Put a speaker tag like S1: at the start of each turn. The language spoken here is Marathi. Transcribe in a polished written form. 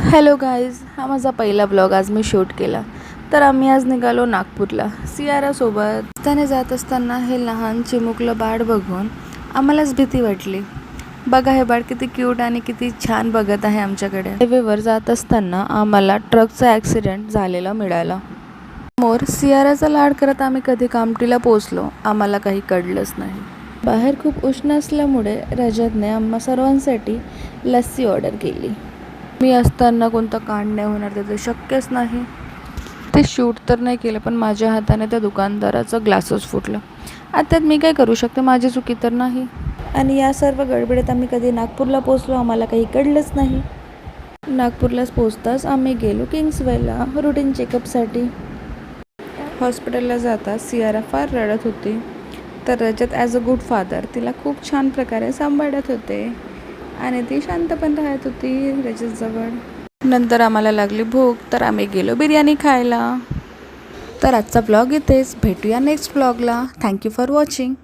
S1: हॅलो गाईज, हा माझा पहिला ब्लॉग आज मी शूट केला. तर आम्ही आज निघालो नागपूरला सियारासोबत. त्याने जात असताना हे लहान चिमुकलं बाळ बघून आम्हालाच भीती वाटली. बघा, हे बाळ किती क्यूट आणि किती छान बघत आहे आमच्याकडे. हायवेवर जात असताना आम्हाला ट्रकचा ॲक्सिडेंट झालेला मिळाला. समोर सियाराचा लाड करत आम्ही कधी कामठीला पोचलो, आम्हाला काही कळलंच नाही. बाहेर खूप उष्ण असल्यामुळे रजतने आम्हा सर्वांसाठी लस्सी ऑर्डर केली. मी असताना कोणतं कांड नाही होणार त्याचं शक्यच नाही. ते शूट तर नाही केलं, पण माझ्या हाताने त्या दुकानदाराचं ग्लासच फुटलं. आता मी काय करू शकते, माझी चुकी तर नाही. आणि या सर्व गडबडीत आम्ही कधी नागपूरला पोचलो, आम्हाला काही कळलंच नाही. नागपूरलाच पोचताच आम्ही गेलो किंग्सवेला रुटीन चेकअपसाठी. हॉस्पिटलला जाताच सियारा फार रडत होती, तर रजत ॲज अ गुड फादर तिला खूप छान प्रकारे सांभाळत होते आणि ती शांत पण राहत होती रजतजवळ. नंतर आम्हाला लागली भूक, तर आम्ही गेलो बिर्याणी खायला. तर आजचा ब्लॉग इथेच. भेटूया नेक्स्ट ब्लॉगला. Thank you for watching.